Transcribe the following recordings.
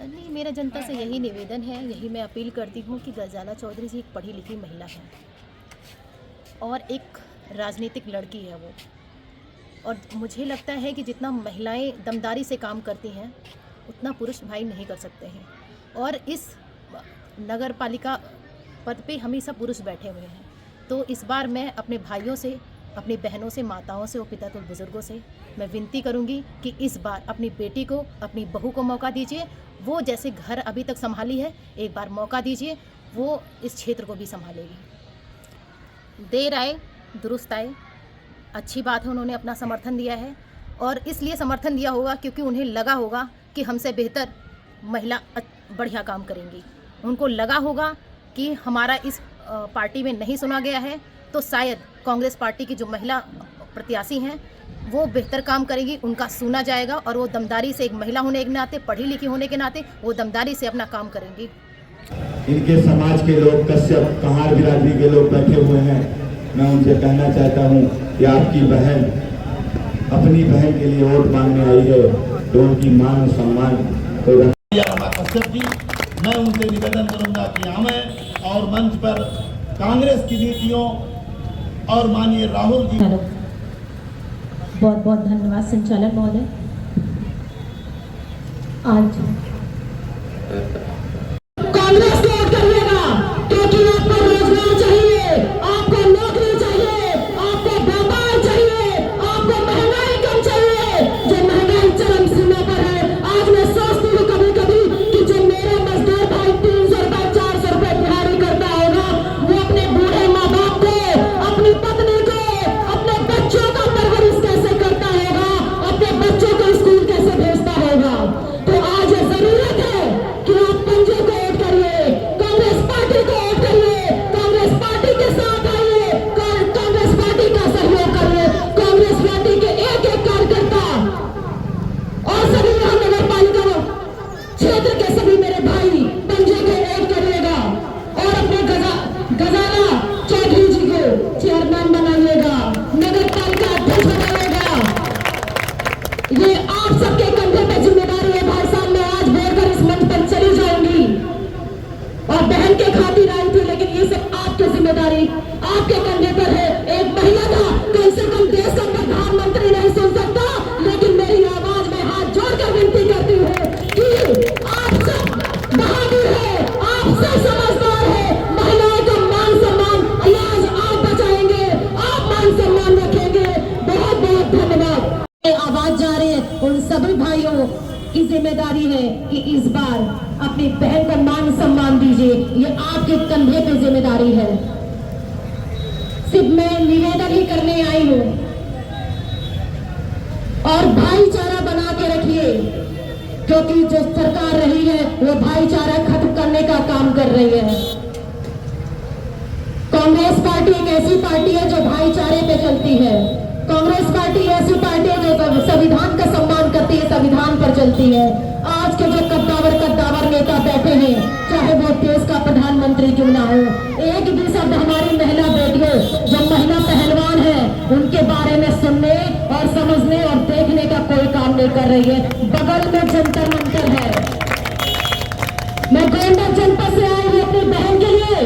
नहीं, मेरा जनता से यही निवेदन है, यही मैं अपील करती हूँ कि गजाला चौधरी जी एक पढ़ी लिखी महिला है और एक राजनीतिक लड़की है वो। और मुझे लगता है कि जितना महिलाएं दमदारी से काम करती हैं उतना पुरुष भाई नहीं कर सकते हैं। और इस नगर पालिका पद पे हमेशा पुरुष बैठे हुए हैं। तो इस बार मैं अपने भाइयों से, अपनी बहनों से, माताओं से और पिताकुल बुज़ुर्गों से मैं विनती करूंगी कि इस बार अपनी बेटी को, अपनी बहू को मौका दीजिए। वो जैसे घर अभी तक संभाली है, एक बार मौका दीजिए, वो इस क्षेत्र को भी संभालेगी। देर आए दुरुस्त आए, अच्छी बात है, उन्होंने अपना समर्थन दिया है। और इसलिए समर्थन दिया होगा क्योंकि उन्हें लगा होगा कि हमसे बेहतर महिला बढ़िया काम करेंगी। उनको लगा होगा कि हमारा इस पार्टी में नहीं सुना गया है, तो शायद कांग्रेस पार्टी की जो महिला प्रत्याशी हैं वो बेहतर काम करेंगी, उनका सुना जाएगा और वो दमदारी से, एक महिला होने के नाते, पढ़ी लिखी होने के नाते वो दमदारी से अपना काम करेंगी। इनके समाज के लोग, कश्यप कहार बिरादरी के लोग बैठे हुए हैं। मैं उनसे कहना चाहता हूं कि आपकी बहन अपनी बहन के लिए वोट मांगने आई है तो उनकी मान सम्मान तो कश्यप जी, मैं उनसे निवेदन करूंगा कि हमें और मंच पर कांग्रेस की नीतियों और माननीय राहुल जी। बहुत बहुत धन्यवाद संचालक महोदय। आज कांग्रेस को वोट करिएगा क्योंकि आपको रोजगार चाहिए, आपको नौकरी चाहिए, आपको व्यापार चाहिए, आपको महंगाई कम चाहिए। जो महंगाई चरम सीमा पर है, आज मैं सोचती हूँ कभी कभी कि जो मेरा मजदूर भाई 300 रुपए 400 रुपए दिहाड़ी करता होगा, वो अपने बूढ़े माँ बाप को, अपनी पत्नी को, अपने बच्चों का परवरिश कैसे करता होगा, अपने बच्चों को स्कूल कैसे भेजता होगा। तो आज जरूरत है कि आप पंजे को वोट करिए, कांग्रेस पार्टी को वोट करिए, कांग्रेस पार्टी के साथ आइए, कांग्रेस पार्टी का सहयोग करिए, कांग्रेस पार्टी के एक एक कार्यकर्ता और सभी यहाँ नगर पालिका क्षेत्र के सभी मेरे भाई पंजे को वोट करिएगा और अपने गजाला चौधरी जी को चेयरमैन बनाइएगा, नगर पालिका अध्यक्ष बनाइएगा। ये आप सबके कंधे पे जिम्मेदारी है भाई साहब। मैं आज बोलकर इस मंच पर चली जाऊंगी और बहन के खातिर आई थी, लेकिन ये सब आपकी जिम्मेदारी, आपके कंधे पर है। एक महिला था, कम से कम देश का प्रधानमंत्री नहीं सुन सकता, लेकिन मेरी आवाज में हाथ जोड़कर विनती करती हूँ कि आप सब बहादुर है, आप सब समझदार है। महिलाओं का मान सम्मान आज आप बचाएंगे, आप मान सम्मान रखेंगे। बहुत बहुत धन्यवाद। आवाज जा रही है, उन सभी भाइयों की जिम्मेदारी है कि इस बार अपनी बहन को मान सम्मान दीजिए। ये आपके कंधे पे जिम्मेदारी है। सिर्फ मैं निवेदन ही करने आई हूँ और भाईचारा बना के रखिए, क्योंकि जो सरकार रही है वो भाईचारा खत्म करने का काम कर रही है। कांग्रेस पार्टी एक ऐसी पार्टी है जो भाईचारे पे चलती है। कांग्रेस पार्टी ऐसी पार्टी है जो संविधान का सम्मान करती है, संविधान पर चलती है। आज के जो कद्दावर नेता बैठे हैं, चाहे वो देश का प्रधानमंत्री क्यों ना हो, एक भी शब्द हमारी महिला बेटियों, जो महिला पहलवान है, उनके बारे में सुनने और समझने और देखने का कोई काम नहीं कर रही है। बगल में जंतर मंतर है। मैं गोंडा जनपद से आई हूँ अपनी बहन के लिए,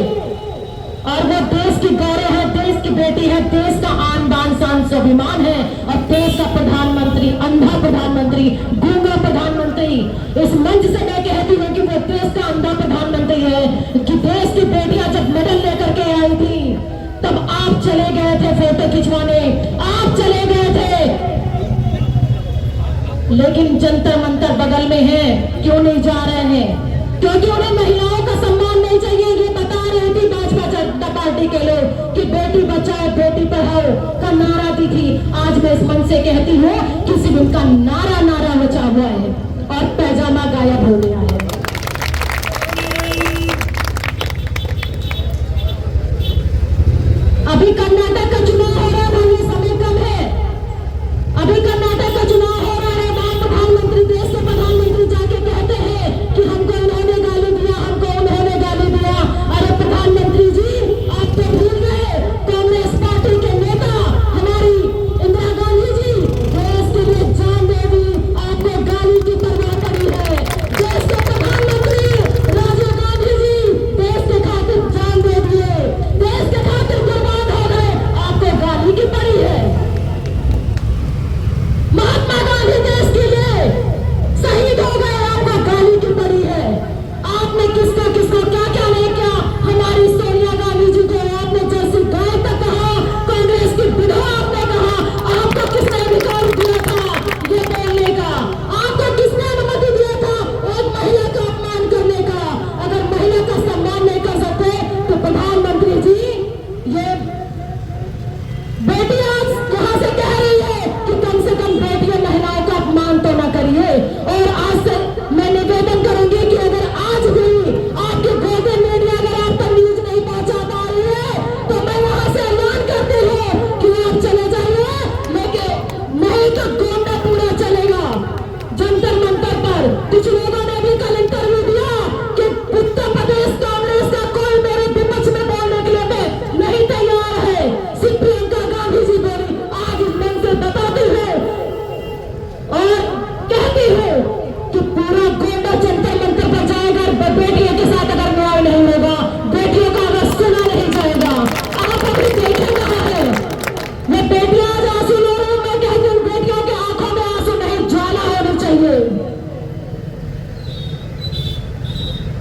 और वो देश की गौरव है, देश की बेटी है, देश का आन बान शान स्वाभिमान है। और देश का प्रधानमंत्री, अंधा प्रधानमंत्री, गूंगा प्रधानमंत्री, इस मंच से मैं कहती हूँ कि वो देश का अंधा प्रधानमंत्री है। कि देश की बेटियां जब मेडल लेकर के आई थी, तब आप चले गए थे फोटो खिंचवाने, आप चले गए थे, लेकिन जंतर मंतर बगल में है, क्यों नहीं जा रहे हैं? क्योंकि उन्हें महिलाओं का सम्मान नहीं चाहिए। ये बता रही थी भाजपा जनता पार्टी के लोग कि बेटी बचाओ बेटी पढ़ाओ का नारा दी थी। आज मैं इस मंच से कहती हूँ कि सिर्फ उनका नारा बचा हुआ है और पैजामा गायब हो गया है। अभी कर्नाटक का चुनाव हो रहा है, समय कम है। अभी कर्नाटक का चुनाव हो रहा है, वहां प्रधानमंत्री, देश के प्रधानमंत्री जाके कहते हैं कि हमको उन्होंने गाली दिया, हमको उन्होंने गाली दिया। अरे प्रधानमंत्री जी, आप तो भूल गए, कांग्रेस पार्टी के नेता हमारी इंदिरा गांधी जी देश के लिए जान दे दी, आपको गाली की तरह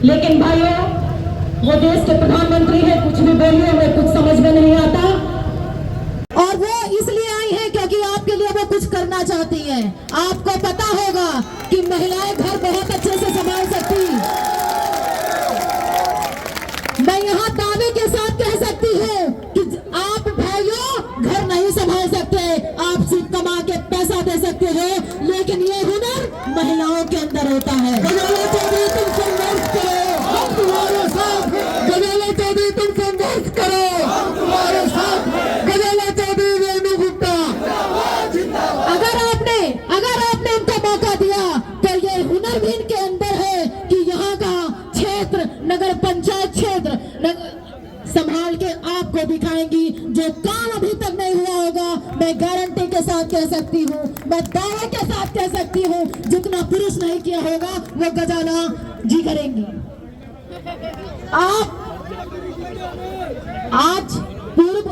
लेकिन भाइयों, वो देश के प्रधानमंत्री है, कुछ भी बोलिए हमें कुछ समझ में नहीं आता। और वो इसलिए आई है क्योंकि आपके लिए वो कुछ करना चाहती हैं। आपको पता होगा कि महिलाएं घर बहुत अच्छे से संभाल सकती। मैं यहाँ दावे के साथ कह सकती हूँ कि आप भाइयों घर नहीं संभाल सकते। आप सिर्फ कमा के पैसा दे सकते हो, लेकिन ये हुनर महिलाओं के अंदर होता है। गजाला चौधरी तुम संघर्ष करो, हम तुम्हारे साथ। गजाला चौधरी तुम संघर्ष करो, हम तुम्हारे साथ। गजाला चौधरी रेणु गुप्ता। अगर आपने उनको मौका दिया तो ये हुनर भी इनके अंदर है कि यहाँ का क्षेत्र, नगर पंचायत क्षेत्र संभाल के आपको दिखाएंगी। जो काम अभी तक नहीं हुआ होगा, मैं गारंटी के साथ कह सकती हूँ, मैं दावे के साथ कह सकती हूँ, जितना पुरुष नहीं किया होगा वो गजाला जी करेंगी। आप आज पूर्व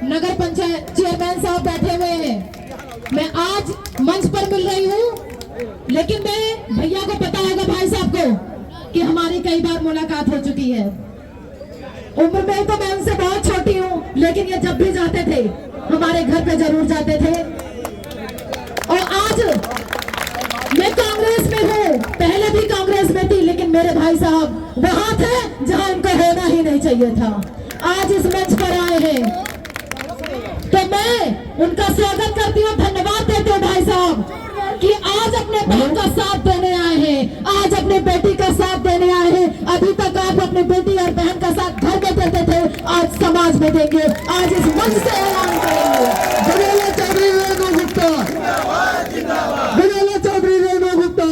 नगर पंचायत चेयरमैन साहब बैठे हुए हैं, मैं आज मंच पर मिल रही हूँ, लेकिन मैं भैया को पता होगा, भाई साहब को, कि हमारी कई बार मुलाकात हो चुकी है। उम्र में तो मैं उनसे बहुत छोटी हूँ, लेकिन ये जब भी जाते थे हमारे घर पे जरूर जाते थे। और आज मैं कांग्रेस में हूँ, पहले भी कांग्रेस में थी, लेकिन मेरे भाई साहब वहां थे जहां उनको होना ही नहीं चाहिए था। आज इस मंच पर आए हैं तो मैं उनका स्वागत करती हूँ, धन्यवाद देती हूँ भाई साहब कि आज अपने बहन का साथ देने आए हैं, आज अपने बेटी का साथ देने आए हैं। अभी तक आप अपनी बेटी और बहन का साथ घर में देते थे, आज समाज में देंगे, आज इस मंच से ऐलान करेंगे। गजाला चौधरी रेणु गुप्ता, गजाला चौधरी रेणु गुप्ता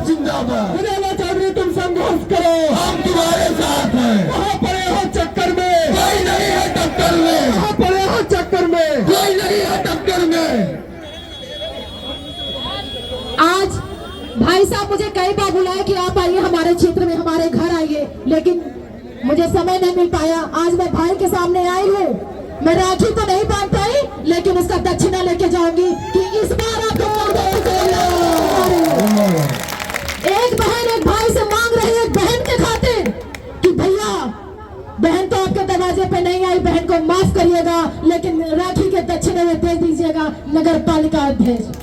जिंदाबाद। गजाला चौधरी तुम संघर्ष करो, हम तुम्हारे साथ हैं। वहाँ पड़े हो चक्कर में, कोई नहीं है टक्कर में। वहाँ पड़े हो चक्कर में, कोई नहीं है टक्कर में। आज भाई साहब मुझे कई बार बुलाया कि आप आइए हमारे क्षेत्र में, हमारे घर आइए, लेकिन मुझे समय नहीं मिल पाया। आज मैं भाई के सामने आई हूँ, मैं राखी तो नहीं बांध पाई, लेकिन उसका दक्षिणा लेके जाऊंगी कि इस बार आपको एक बहन एक भाई से मांग रही है, बहन के खातिर, कि भैया बहन तो आपके दरवाजे पे नहीं आई, बहन को माफ करिएगा, लेकिन राखी के दक्षिणे में दे दीजिएगा नगर पालिका अध्यक्ष।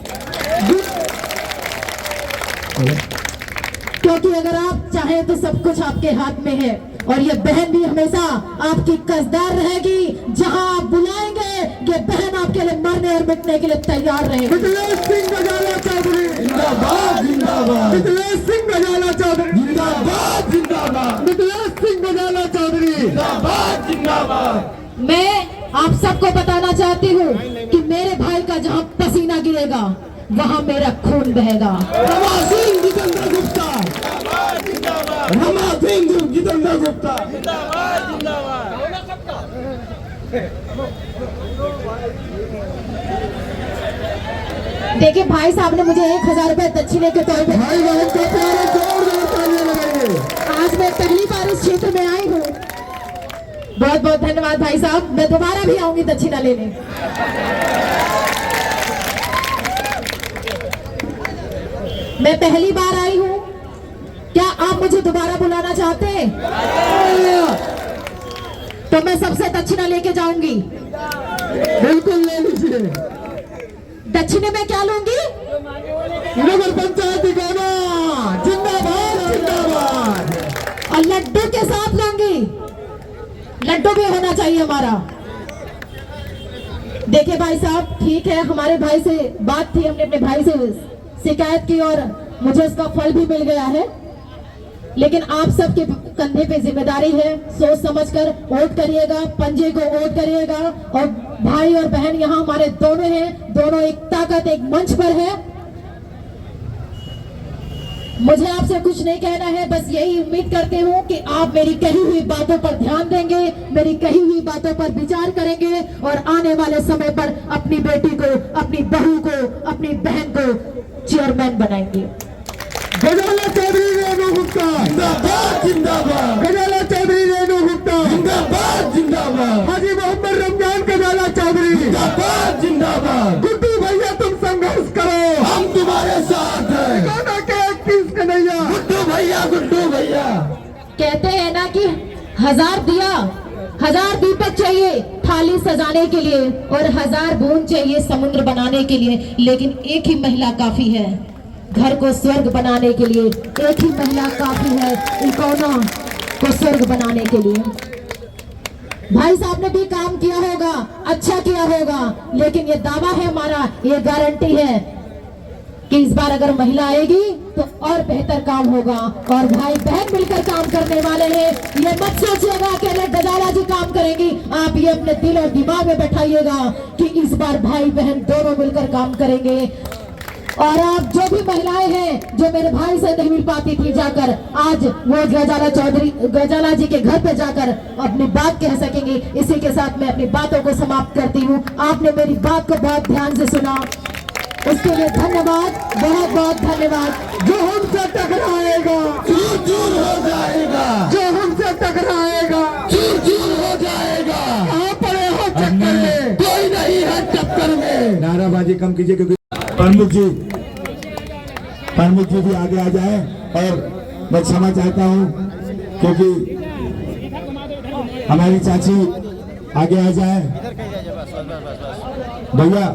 क्योंकि अगर आप चाहें तो सब कुछ आपके हाथ में है, और ये बहन भी हमेशा आपकी कसदार रहेगी। जहां आप बुलाएंगे ये बहन आपके लिए मरने और मिटने के लिए तैयार रहेगी। मिथिलेश सिंह गजाला चौधरी जिंदाबाद, जिंदाबाद। मिथिलेश सिंह गजाला चौधरी जिंदाबाद, जिंदाबाद। मिथिलेश सिंह गजाला चौधरी जिंदाबाद, जिंदाबाद। मैं आप सबको बताना चाहती हूँ कि मेरे भाई का जहाँ पसीना गिरेगा वहाँ मेरा खून बहेगा। रमा सिंह जितेंद्र गुप्ता, रमा सिंह जितेंद्र गुप्ता जिंदाबाद, जिंदाबाद। देखिए भाई साहब ने मुझे 1000 रुपए दक्षिणे के तौर पे, भाई बहन को प्यारे जोरदार तालियां लगाइए। आज मैं पहली बार इस क्षेत्र में आई हूँ, बहुत बहुत धन्यवाद भाई साहब। मैं दोबारा भी आऊंगी दक्षिणा लेने। मैं पहली बार आई हूँ, क्या आप मुझे दोबारा बुलाना चाहते हैं? तो मैं सबसे दक्षिणा लेके जाऊंगी। बिल्कुल ले लीजिए। दक्षिणे में क्या लूंगी? नगर पंचायत गाना जिंदाबाद, जिंदाबाद। और लड्डू के साथ लूंगी, लड्डू भी होना चाहिए हमारा। देखिए भाई साहब, ठीक है, हमारे भाई से बात थी, हमने अपने भाई से शिकायत की और मुझे उसका फल भी मिल गया है, लेकिन आप सबके कंधे पे जिम्मेदारी है। सोच समझकर वोट करिएगा, पंजे को वोट करिएगा। और भाई और बहन यहाँ हमारे दोनों हैं, दोनों एक ताकत एक मंच पर है। मुझे आपसे कुछ नहीं कहना है, बस यही उम्मीद करती हूँ कि आप मेरी कही हुई बातों पर ध्यान देंगे, मेरी कही हुई बातों पर विचार करेंगे और आने वाले समय पर अपनी बेटी को, अपनी बहू को, अपनी बहन को चेयरमैन बनाएंगे। गजाला चौधरी रेणु गुप्ता जिंदाबाद, जिंदाबाद। गजाला चौधरी रेणु गुप्ता जिंदाबाद, जिंदाबाद। हाजी मोहम्मद रमजान गजाला चौधरी जिंदाबाद, जिंदाबाद। गुड्डू भैया तुम संघर्ष करो, हम तुम्हारे साथ हैं। गाना के 21 कन्हैया, गुड्डू भैया गुड्डू भैया। कहते हैं ना कि 1000 दिया 1000 दीपक चाहिए थाली सजाने के लिए और 1000 बूंद चाहिए समुद्र बनाने के लिए, लेकिन एक ही महिला काफी है घर को स्वर्ग बनाने के लिए। एक ही महिला काफी है इकोना को स्वर्ग बनाने के लिए। भाई साहब ने भी काम किया होगा, अच्छा किया होगा, लेकिन ये दावा है हमारा, ये गारंटी है कि इस बार अगर महिला आएगी तो और बेहतर काम होगा। और भाई बहन मिलकर काम करने वाले हैं, ये मत सोचिएगा कि अलग गजाला जी काम करेंगी। आप ये अपने दिल और दिमाग में बैठाइएगा कि इस बार भाई बहन दोनों मिलकर काम करेंगे। और आप जो भी महिलाएं हैं जो मेरे भाई से नहीं मिल पाती थी जाकर, आज वो गजाला जी के घर पे जाकर अपनी बात कह सकेंगे। इसी के साथ मैं अपनी बातों को समाप्त करती हूँ। आपने मेरी बात को बहुत ध्यान से सुना, उसके लिए धन्यवाद, बहुत बहुत धन्यवाद। जो हमसे टकराएगा चूर चूर हो जाएगा, जो हमसे टकराएगा चूर चूर हो जाएगा। आप पड़े हो चक्कर में, कोई नहीं है चक्कर में। नाराबाजी कम कीजिए, क्योंकि प्रमुख जी भी आगे आ जाए। और मैं क्षमा चाहता हूँ क्योंकि हमारी चाची आगे आ जाए। भैया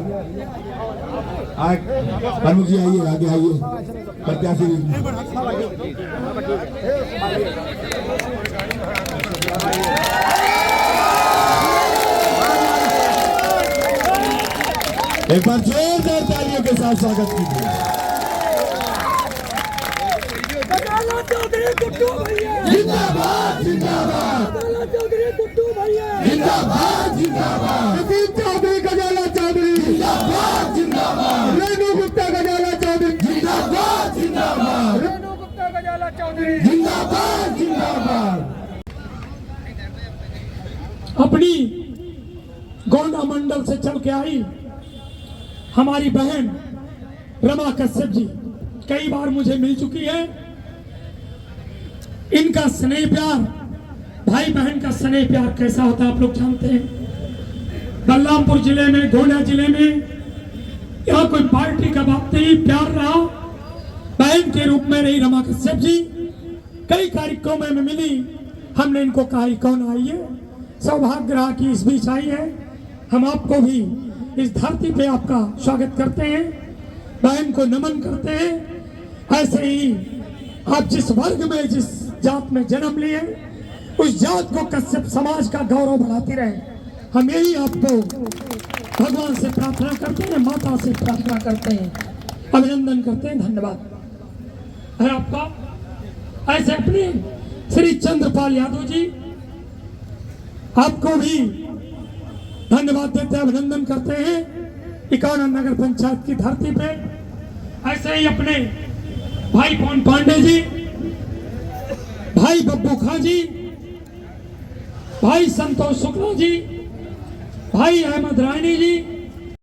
आज प्रमुख जी आइए, आगे आइए। प्रत्याशी एक बार जोरदार तालियों के साथ स्वागत कीजिए। गजाला चौधरी गुड्डू भैया जिंदाबाद जिंदाबाद, गजाला चौधरी गुड्डू भैया जिंदाबाद जिंदाबाद, नसीब चौधरी गजाला चौधरी जिंदाबाद जिंदाबाद, रेणु गुप्ता गजाला चौधरी जिंदाबाद जिंदाबाद, रेणु गुप्ता गजाला चौधरी जिंदाबाद जिंदाबाद। अपनी गोंडा मंडल से चल के आई हमारी बहन रमा कश्यप जी कई बार मुझे मिल चुकी है। इनका स्नेह प्यार, भाई बहन का स्नेह प्यार कैसा होता है आप लोग जानते हैं। बलरामपुर जिले में, गोंडा जिले में यहाँ कोई पार्टी का बात नहीं, प्यार रहा। बहन के रूप में रही रमा कश्यप जी। कई कार्यक्रमों में मिली, हमने इनको कहा कौन आइए, सौभाग्य रहा कि इस बीच आई है। हम आपको भी इस धरती पे आपका स्वागत करते हैं, बहन को नमन करते हैं। ऐसे ही आप जिस वर्ग में, जिस जात में जन्म लिए, उस जात को कश्यप समाज का गौरव बढ़ाती रहे। हम यही आपको भगवान से प्रार्थना करते हैं, माता से प्रार्थना करते हैं, अभिनंदन करते हैं। धन्यवाद है आपका। ऐसे अपने श्री चंद्रपाल यादव जी, आपको भी धन्यवाद देते हैं, अभिनंदन करते हैं। इकोना नगर पंचायत की धरती पे ऐसे ही अपने भाई पवन पांडे जी, भाई बब्बू खां जी, भाई संतोष शुक्ला जी, भाई अहमद रायनी जी,